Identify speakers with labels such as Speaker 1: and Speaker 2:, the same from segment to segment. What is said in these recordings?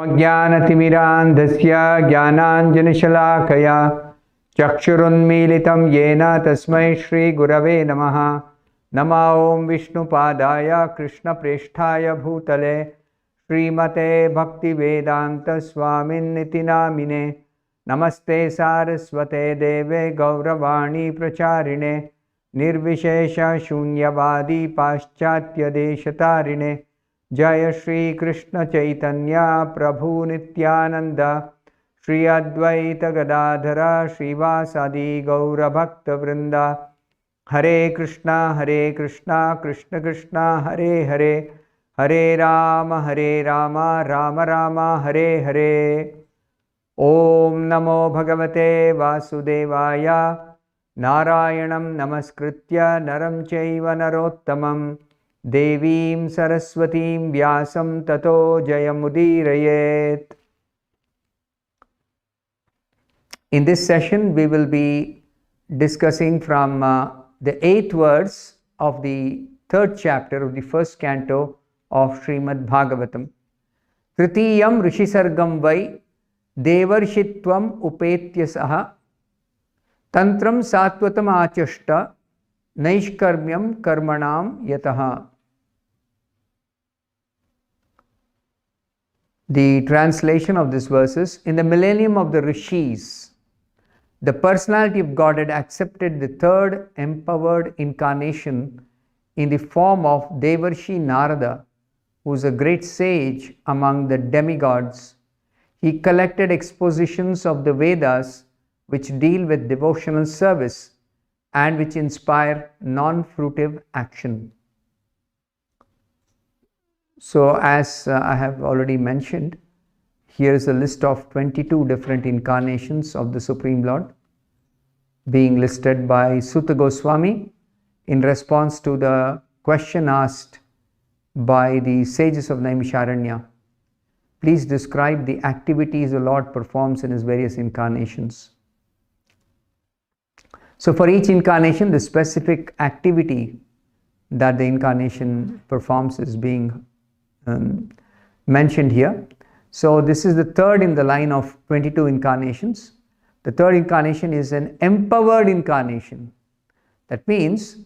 Speaker 1: ज्ञानतिमिरान्धस्य ज्ञानाञ्जनशलाकया चक्षुरुन्मीलितं येन तस्मै श्रीगुरवे नमः। नमो ॐ विष्णुपादाय कृष्णप्रेष्ठाय भूतले श्रीमते भक्तिवेदान्त स्वामिन्निति नामिने। नमस्ते सारस्वते देवे गौरवाणी प्रचारिणे निर्विशेष शून्यवादी पाश्चात्यदेशतारिणे। जय श्री कृष्ण चैतन्य प्रभु नित्यानंद श्री अद्वैत गदाधर श्रीवासादि गौरभक्तवृंद। हरे कृष्णा कृष्ण कृष्ण हरे हरे, हरे राम राम राम हरे हरे। ओम नमो भगवते वासुदेवाय। नारायणं नमस्कृत्य नरं चैव नरोत्तमं देवीं सरस्वतीं व्यासं ततो जयमुदीरयेत्। In this session we will be discussing from the 8th verse of the 3rd chapter of the 1st canto of Srimad-Bhagavatam. Tritiyam rishisargam vai devarshitvam upetya saha tantram satvatam achashta naishkarmyam karmanam yataha. The translation of this verse is: in the millennium of the rishis, the personality of God had accepted the third empowered incarnation in the form of Devarshi Narada, who is a great sage among the demigods. He collected expositions of the Vedas which deal with devotional service and which inspire non-fruitive action. So, as I have already mentioned, here is a list of 22 different incarnations of the Supreme Lord being listed by Sutta Goswami in response to the question asked by the sages of Naimisharanya. Please describe the activities the Lord performs in his various incarnations. So, for each incarnation, the specific activity that the incarnation performs is being mentioned here. So this is the third in the line of 22 incarnations. The third incarnation is an empowered incarnation. That means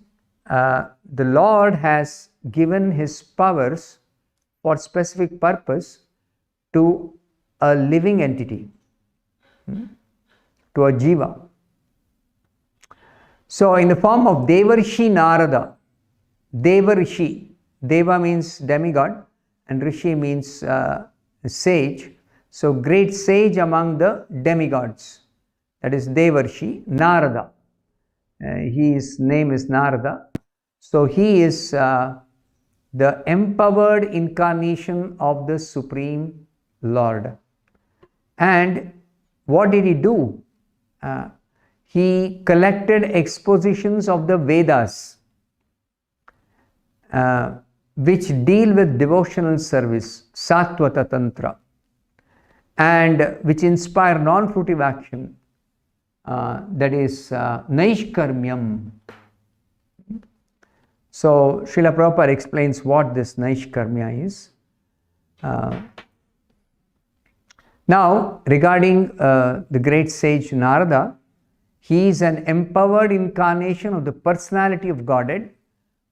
Speaker 1: the Lord has given his powers for specific purpose to a living entity, to a jiva. So in the form of Devarshi Narada, Devarshi, Deva means demigod and Rishi means sage. So great sage among the demigods, that is Devarshi Narada. His name is Narada. So he is the empowered incarnation of the Supreme Lord. And what did he do? He collected expositions of the Vedas which deal with devotional service, Satvata Tantra, and which inspire non-fruitive action, that is Naishkarmyam. So Srila Prabhupada explains what this Naishkarmya is. Now, regarding the great sage Narada, he is an empowered incarnation of the personality of Godhead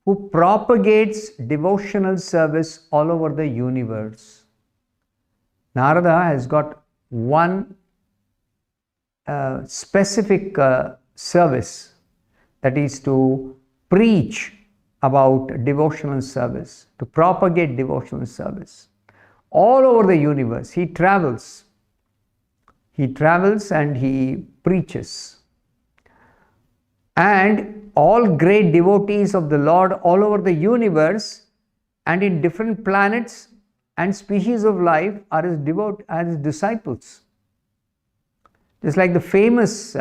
Speaker 1: who propagates devotional service all over the universe. Narada has got one specific service, that is to preach about devotional service, to propagate devotional service all over the universe. He travels and he preaches. And all great devotees of the Lord all over the universe and in different planets and species of life are his disciples. Just like the famous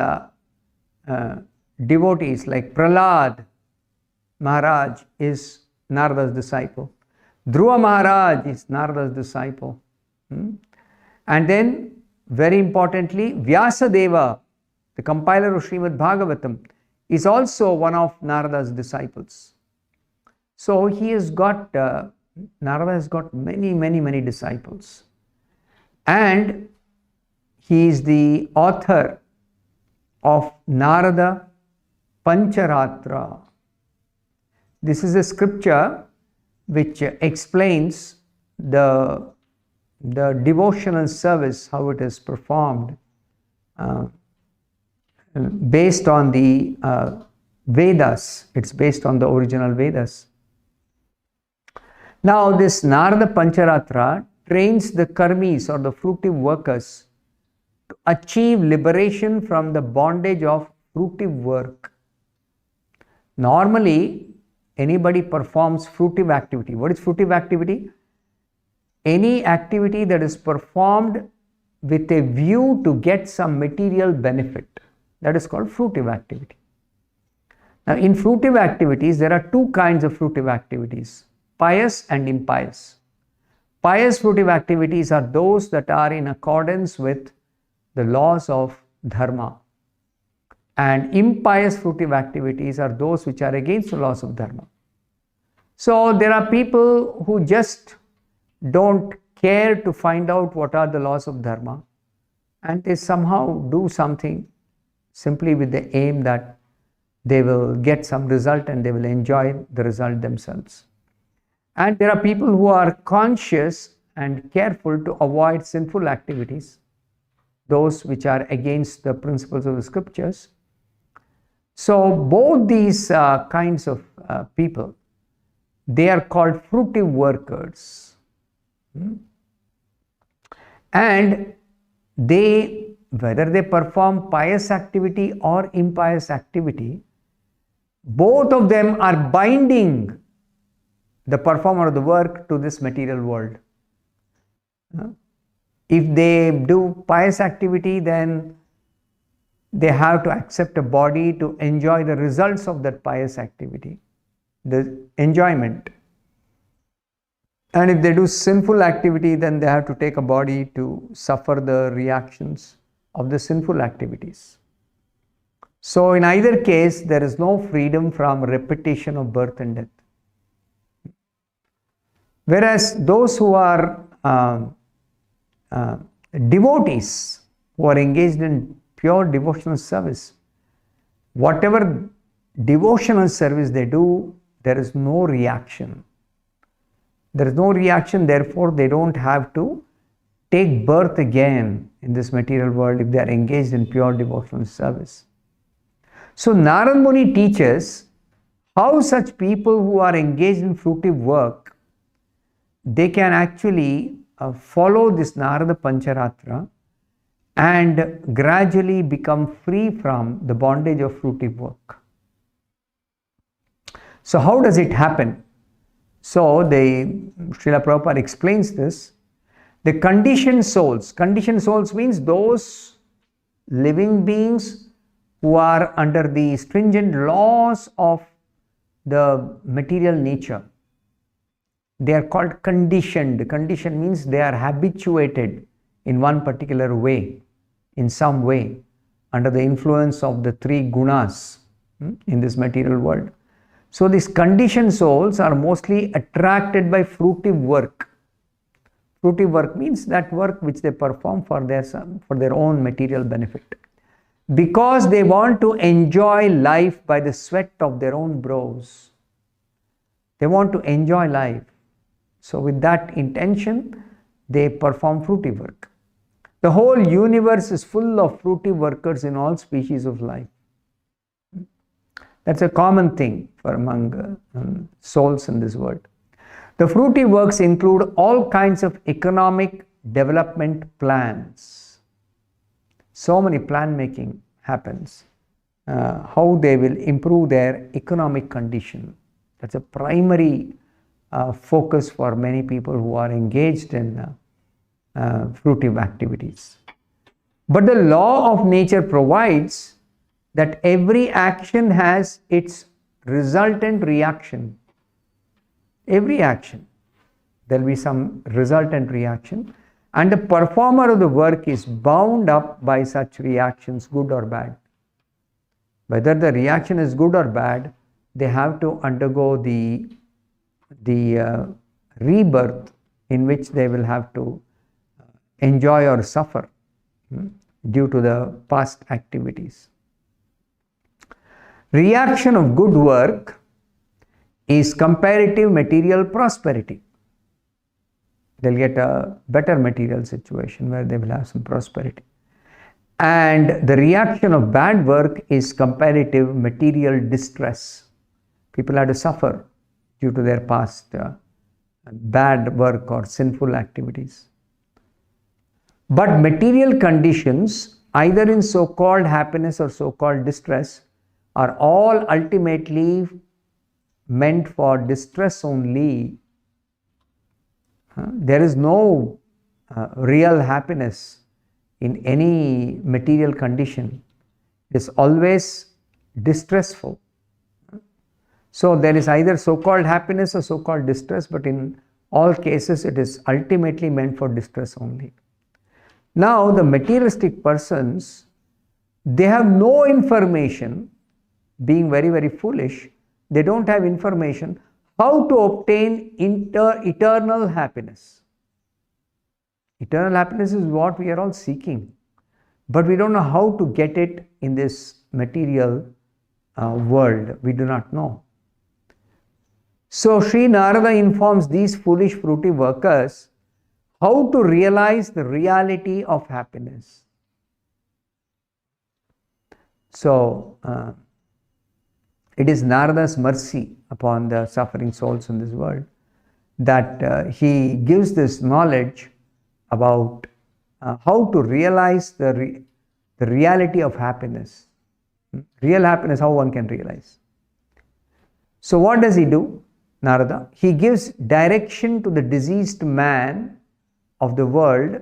Speaker 1: devotees like Prahlad Maharaj is Narada's disciple. Dhruva Maharaj is Narada's disciple. And then, very importantly, Vyasadeva, the compiler of Srimad-Bhagavatam, is also one of Narada's disciples. So he has got Narada has got many disciples. and he is the author of Narada Pancharatra. This is a scripture which explains the devotional service, how it is performed, based on the Vedas. It's based on the original Vedas. Now this Narada Pancharatra trains the karmis or the fruitive workers to achieve liberation from the bondage of fruitive work. Normally, anybody performs fruitive activity. What is fruitive activity? Any activity that is performed with a view to get some material benefit. That is called fruitive activity. Now, in fruitive activities, there are two kinds of fruitive activities, pious and impious. Pious fruitive activities are those that are in accordance with the laws of dharma. And impious fruitive activities are those which are against the laws of dharma. So there are people who just don't care to find out what are the laws of dharma, and they somehow do something simply with the aim that they will get some result and they will enjoy the result themselves. And there are people who are conscious and careful to avoid sinful activities, those which are against the principles of the scriptures. So both these kinds of people, they are called fruitive workers. And they, whether they perform pious activity or impious activity, both of them are binding the performer of the work to this material world. If they do pious activity, then they have to accept a body to enjoy the results of that pious activity, the enjoyment. And if they do sinful activity, then they have to take a body to suffer the reactions of the sinful activities. So in either case, there is no freedom from repetition of birth and death. Whereas those who are devotees, who are engaged in pure devotional service, whatever devotional service they do, there is no reaction. There is no reaction, therefore they don't have to take birth again in this material world if they are engaged in pure devotional service. So Narada Muni teaches how such people who are engaged in fruitive work, they can actually follow this Narada Pancharatra and gradually become free from the bondage of fruitive work. So how does it happen? So Srila Prabhupada explains this. The conditioned souls means those living beings who are under the stringent laws of the material nature. They are called conditioned. Conditioned means they are habituated in one particular way, in some way, under the influence of the three gunas in this material world. So these conditioned souls are mostly attracted by fruitive work. Fruitive work means that work which they perform for their own material benefit. Because they want to enjoy life by the sweat of their own brows. They want to enjoy life. So with that intention, they perform fruitive work. The whole universe is full of fruitive workers in all species of life. That's a common thing for among souls in this world. The fruitive works include all kinds of economic development plans. So many plan making happens. How they will improve their economic condition. That's a primary focus for many people who are engaged in fruitive activities. But the law of nature provides that every action has its resultant reaction. Every action, there will be some resultant reaction, and the performer of the work is bound up by such reactions, good or bad. Whether the reaction is good or bad, they have to undergo the rebirth in which they will have to enjoy or suffer due to the past activities. Reaction of good work is comparative material prosperity. They'll get a better material situation where they will have some prosperity. And the reaction of bad work is comparative material distress. People have to suffer due to their past bad work or sinful activities. But material conditions, either in so-called happiness or so-called distress, are all ultimately meant for distress only. There is no real happiness in any material condition. It is always distressful. So there is either so-called happiness or so-called distress, but in all cases it is ultimately meant for distress only. Now the materialistic persons, they have no information, being very, very foolish. They don't have information how to obtain eternal happiness. Eternal happiness is what we are all seeking, but we don't know how to get it in this material world. We do not know. So Sri Narada informs these foolish fruity workers how to realize the reality of happiness. So it is Narada's mercy upon the suffering souls in this world that he gives this knowledge about how to realize the reality of happiness. Real happiness, how one can realize. So what does he do, Narada? He gives direction to the diseased man of the world,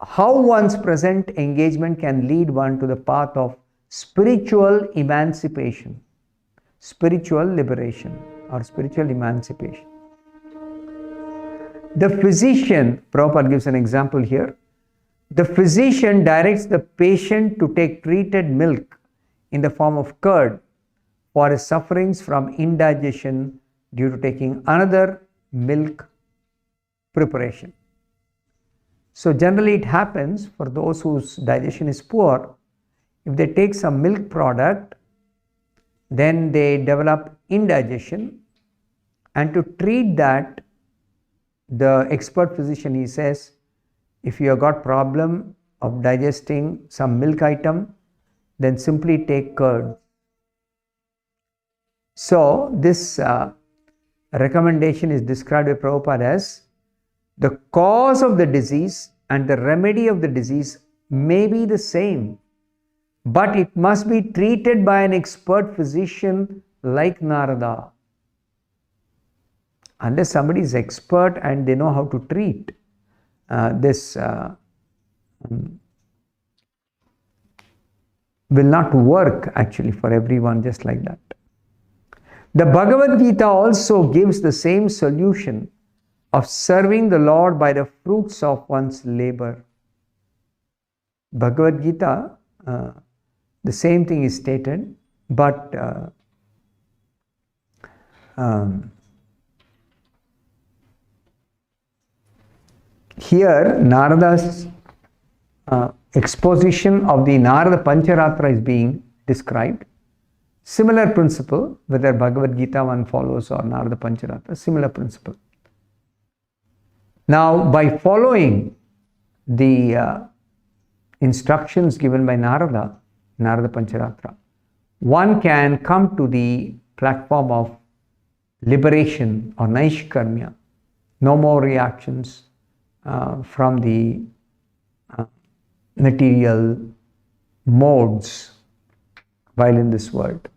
Speaker 1: how one's present engagement can lead one to the path of spiritual emancipation, spiritual liberation or spiritual emancipation. The physician, Prabhupada gives an example here, the physician directs the patient to take treated milk in the form of curd for his sufferings from indigestion due to taking another milk preparation. So generally it happens for those whose digestion is poor, if they take some milk product, then they develop indigestion, and to treat that, the expert physician, he says, if you have got problem of digesting some milk item, then simply take curd. So this recommendation is described by Prabhupada as the cause of the disease and the remedy of the disease may be the same, but it must be treated by an expert physician like Narada. Unless somebody is expert and they know how to treat this will not work actually for everyone just like that. The Bhagavad Gita also gives the same solution of serving the Lord by the fruits of one's labor. Bhagavad Gita, the same thing is stated, but here Narada's exposition of the Narada Pancharatra is being described. Similar principle, whether Bhagavad Gita one follows or Narada Pancharatra, similar principle. Now, by following the instructions given by Narada Pancharatra, one can come to the platform of liberation or naishkarmya, no more reactions from the material modes while in this world.